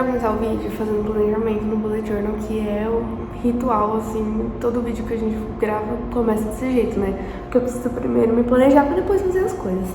quero começar o vídeo fazendo planejamento no bullet journal, que é um ritual, assim, todo vídeo que a gente grava começa desse jeito, né? Porque eu preciso primeiro me planejar pra depois fazer as coisas.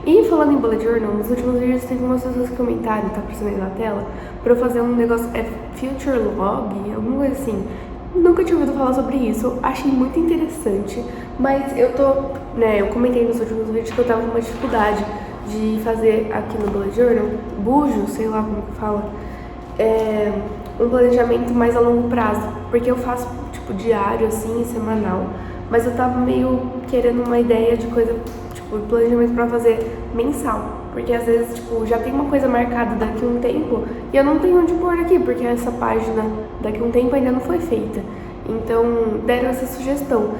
E falando em bullet journal, nos últimos vídeos teve umas pessoas que comentaram, tá aparecendo aí na tela, pra eu fazer um negócio, future log, alguma coisa assim. Nunca tinha ouvido falar sobre isso, achei muito interessante, mas eu comentei nos últimos vídeos que eu tava com uma dificuldade de fazer aqui no bullet journal, bujo, sei lá como que fala, um planejamento mais a longo prazo, porque eu faço tipo diário assim, semanal, mas eu tava meio querendo uma ideia de coisa, tipo, planejamento pra fazer mensal, porque às vezes, tipo, já tem uma coisa marcada daqui a um tempo e eu não tenho onde pôr aqui, porque essa página daqui a um tempo ainda não foi feita. Então, deram essa sugestão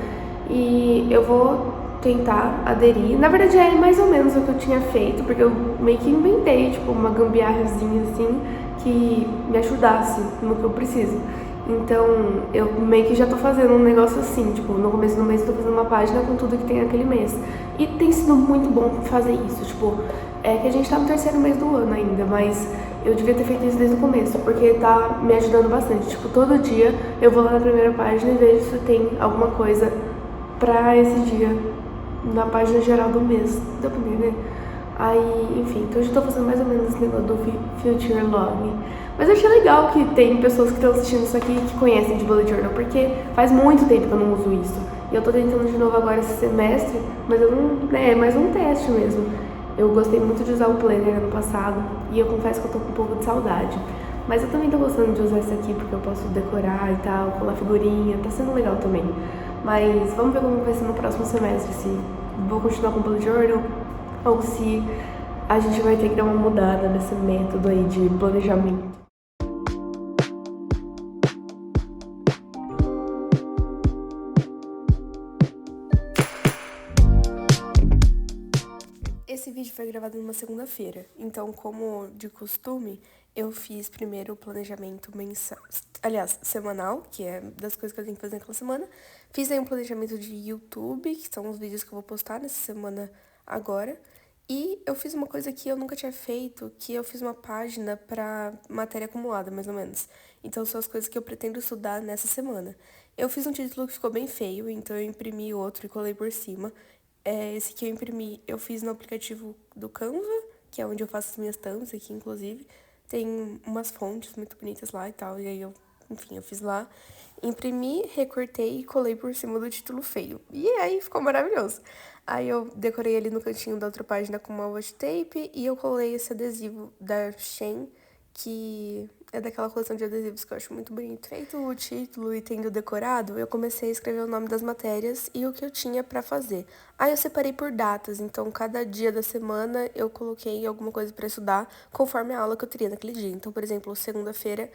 e eu vou tentar aderir. Na verdade, é mais ou menos o que eu tinha feito, porque eu meio que inventei, tipo, uma gambiarrazinha assim, que me ajudasse no que eu preciso. Então, eu meio que já tô fazendo um negócio assim, tipo, no começo do mês eu tô fazendo uma página com tudo que tem naquele mês. E tem sido muito bom fazer isso, tipo, é que a gente tá no terceiro mês do ano ainda, mas eu devia ter feito isso desde o começo, porque tá me ajudando bastante. Tipo, todo dia eu vou lá na primeira página e vejo se tem alguma coisa pra esse dia na página geral do mês, deu pra entender? Aí, enfim, então eu já tô fazendo mais ou menos esse negócio do Future Log. Mas eu achei legal que tem pessoas que estão assistindo isso aqui que conhecem de bullet journal, porque faz muito tempo que eu não uso isso. E eu tô tentando de novo agora esse semestre, mas eu não, é mais um teste mesmo. Eu gostei muito de usar o Planner ano passado e eu confesso que eu tô com um pouco de saudade. Mas eu também tô gostando de usar esse aqui porque eu posso decorar e tal, colar figurinha, tá sendo legal também. Mas vamos ver como vai ser no próximo semestre, se vou continuar com o bullet journal ou se a gente vai ter que dar uma mudada nesse método aí de planejamento. Esse vídeo foi gravado numa segunda-feira, então, como de costume, eu fiz primeiro o planejamento mensal, aliás, semanal, que é das coisas que eu tenho que fazer naquela semana. Fiz aí um planejamento de YouTube, que são os vídeos que eu vou postar nessa semana agora. E eu fiz uma coisa que eu nunca tinha feito, que eu fiz uma página pra matéria acumulada, mais ou menos. Então, são as coisas que eu pretendo estudar nessa semana. Eu fiz um título que ficou bem feio, então eu imprimi outro e colei por cima. Esse que eu imprimi, eu fiz no aplicativo do Canva, que é onde eu faço as minhas thumbs aqui, inclusive. Tem umas fontes muito bonitas lá e tal, e aí enfim, eu fiz lá. Imprimi, recortei e colei por cima do título feio. E aí ficou maravilhoso. Aí eu decorei ali no cantinho da outra página com uma washi tape e eu colei esse adesivo da Shein, que é daquela coleção de adesivos que eu acho muito bonito. Feito o título e tendo decorado, eu comecei a escrever o nome das matérias e o que eu tinha pra fazer. Aí eu separei por datas, então cada dia da semana eu coloquei alguma coisa pra estudar conforme a aula que eu teria naquele dia. Então, por exemplo, segunda-feira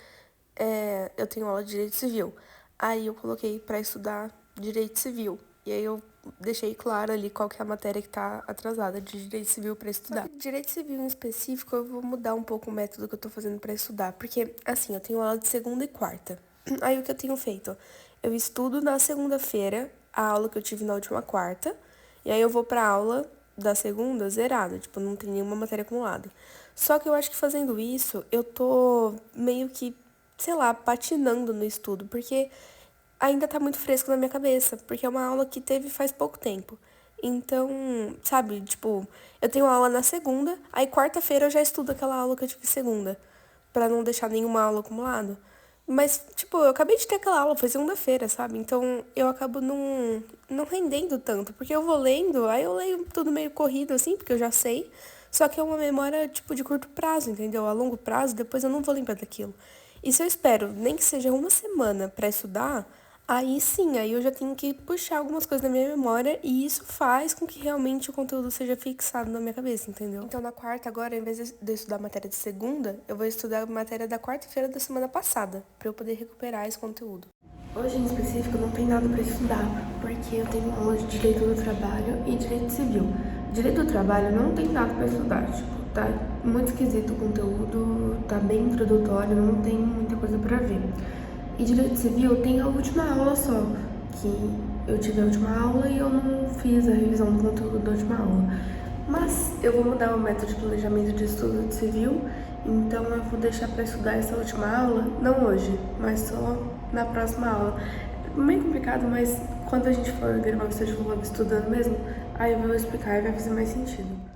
eu tenho aula de Direito Civil. Aí eu coloquei pra estudar Direito Civil. E aí eu deixei claro ali qual que é a matéria que tá atrasada de Direito Civil pra estudar. Só que Direito Civil em específico, eu vou mudar um pouco o método que eu tô fazendo pra estudar. Porque, assim, eu tenho aula de segunda e quarta. Aí o que eu tenho feito? Eu estudo na segunda-feira a aula que eu tive na última quarta. E aí eu vou pra aula da segunda zerada. Tipo, não tem nenhuma matéria acumulada. Só que eu acho que fazendo isso, eu tô meio que, sei lá, patinando no estudo. Porque ainda tá muito fresco na minha cabeça, porque é uma aula que teve faz pouco tempo. Então, sabe, tipo, eu tenho aula na segunda, aí quarta-feira eu já estudo aquela aula que eu tive segunda, pra não deixar nenhuma aula acumulada. Mas, tipo, eu acabei de ter aquela aula, foi segunda-feira, sabe? Então, eu acabo não rendendo tanto, porque eu vou lendo, aí eu leio tudo meio corrido, assim, porque eu já sei, só que é uma memória, tipo, de curto prazo, entendeu? A longo prazo, depois eu não vou lembrar daquilo. E se eu espero, nem que seja uma semana pra estudar, aí sim, aí eu já tenho que puxar algumas coisas da minha memória e isso faz com que realmente o conteúdo seja fixado na minha cabeça, entendeu? Então, na quarta agora, em vez de eu estudar a matéria de segunda, eu vou estudar a matéria da quarta-feira da semana passada, pra eu poder recuperar esse conteúdo. Hoje, em específico, não tem nada pra estudar, porque eu tenho aula de Direito do Trabalho e Direito Civil. Direito do Trabalho não tem nada pra estudar, tipo, tá muito esquisito o conteúdo, tá bem introdutório, não tem muita coisa pra ver. E Direito Civil tem a última aula só, que eu tive a última aula e eu não fiz a revisão do conteúdo da última aula. Mas eu vou mudar o método de planejamento de estudo de civil Então eu vou deixar pra estudar essa última aula, não hoje, mas só na próxima aula. É meio complicado, mas quando a gente for gravar o estágio vlog estudando mesmo, aí eu vou explicar e vai fazer mais sentido.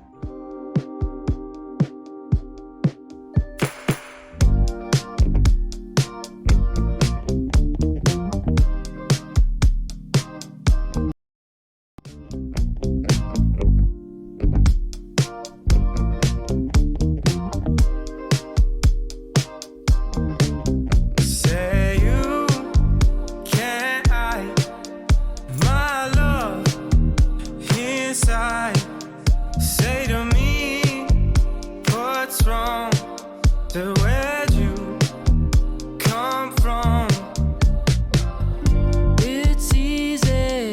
Say to me, what's wrong? So where'd you come from? It's easy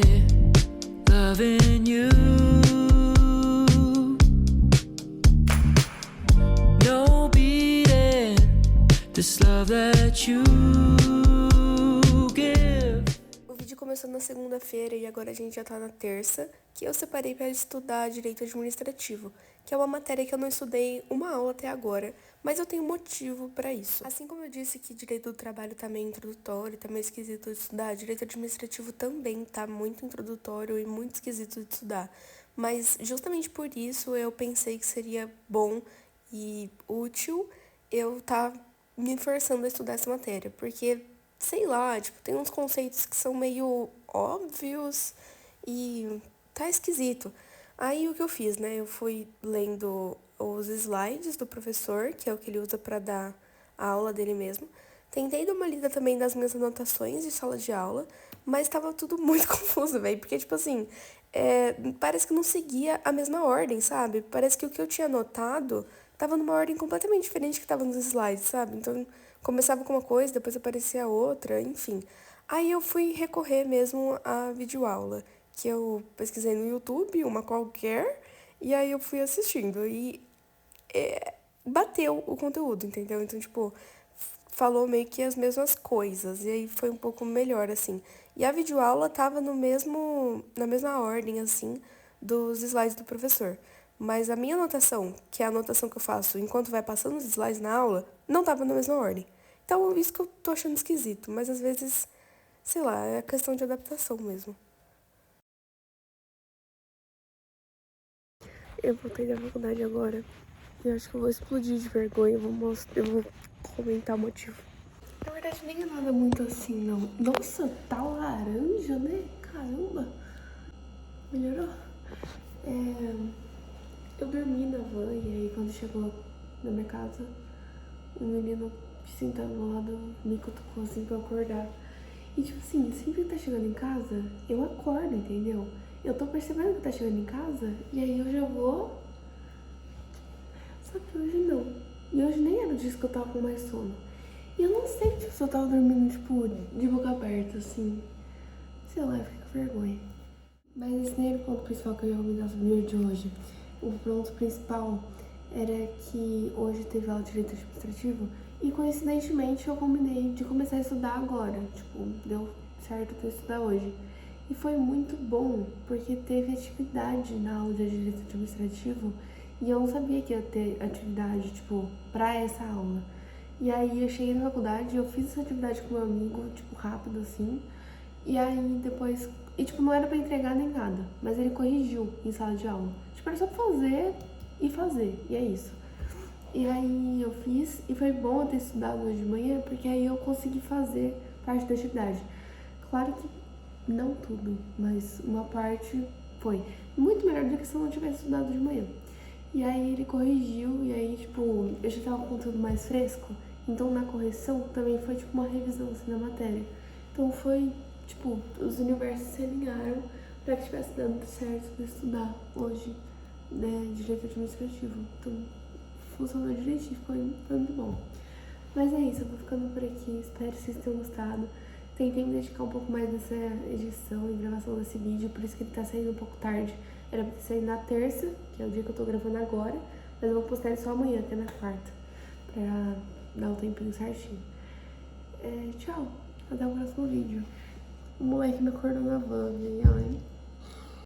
loving you. No beating this love that you give. O vídeo começou na segunda-feira e agora a gente já tá na terça, que eu separei para estudar Direito Administrativo, que é uma matéria que eu não estudei uma aula até agora, mas eu tenho motivo para isso. Assim como eu disse que Direito do Trabalho tá meio introdutório, tá meio esquisito de estudar, Direito Administrativo também tá muito introdutório e muito esquisito de estudar. Mas justamente por isso eu pensei que seria bom e útil eu tá me forçando a estudar essa matéria, porque sei lá, tipo, tem uns conceitos que são meio óbvios e tá esquisito. Aí o que eu fiz, né? Eu fui lendo os slides do professor, que é o que ele usa pra dar a aula dele mesmo. Tentei dar uma lida também das minhas anotações de sala de aula, mas tava tudo muito confuso, velho. Porque, tipo assim, parece que não seguia a mesma ordem, sabe? Parece que o que eu tinha anotado tava numa ordem completamente diferente que tava nos slides, sabe? Então, começava com uma coisa, depois aparecia outra, enfim. Aí eu fui recorrer mesmo à videoaula, que eu pesquisei no YouTube, uma qualquer, e aí eu fui assistindo. E bateu o conteúdo, entendeu? Então, tipo, falou meio que as mesmas coisas, e aí foi um pouco melhor, assim. E a videoaula tava na mesma ordem, assim, dos slides do professor. Mas a minha anotação, que é a anotação que eu faço enquanto vai passando os slides na aula, não tava na mesma ordem. Então, isso que eu tô achando esquisito, mas às vezes, sei lá, é questão de adaptação mesmo. Eu voltei da faculdade agora e eu acho que eu vou explodir de vergonha, eu vou comentar o motivo. Na verdade, nem é nada muito assim, não. Nossa, tá laranja, né? Caramba! Melhorou? Eu dormi na van e aí quando chegou na minha casa, o menino sentado do meu lado me cutucou assim pra eu acordar. E tipo assim, sempre que tá chegando em casa, eu acordo, entendeu? Eu tô percebendo que tá chegando em casa e aí eu já vou. Só que hoje não. E hoje nem era o dia que eu tava com mais sono. E eu não sei se eu tava dormindo, tipo, de boca aberta, assim. Sei lá, eu fiquei com vergonha. Mas esse nem era o ponto principal que eu ia comentar sobre o dia de hoje. O ponto principal era que hoje teve aula de direito administrativo e coincidentemente eu combinei de começar a estudar agora. Tipo, deu certo pra eu estudar hoje. E foi muito bom, porque teve atividade na aula de direito administrativo e eu não sabia que ia ter atividade, tipo, pra essa aula. E aí eu cheguei na faculdade, eu fiz essa atividade com meu amigo, tipo, rápido assim. E aí depois, e tipo, não era pra entregar nem nada, mas ele corrigiu em sala de aula. Tipo, era só fazer, e é isso. E aí eu fiz, e foi bom eu ter estudado hoje de manhã, porque aí eu consegui fazer parte da atividade. Claro que não tudo, mas uma parte foi muito melhor do que se eu não tivesse estudado de manhã. E aí ele corrigiu, e aí, tipo, eu já tava com tudo mais fresco, então na correção também foi, tipo, uma revisão, assim, da matéria. Então foi, tipo, os universos se alinharam pra que estivesse dando certo pra estudar hoje, né, direito administrativo. Então, funcionou direitinho, foi muito bom. Mas é isso, eu vou ficando por aqui, espero que vocês tenham gostado. Tentei me dedicar um pouco mais nessa edição e gravação desse vídeo, por isso que ele tá saindo um pouco tarde. Era pra ter saído na terça, que é o dia que eu tô gravando agora, mas eu vou postar ele só amanhã, até na quarta, pra dar o tempinho certinho. Tchau, até o próximo vídeo. O moleque me acordou na van, ai.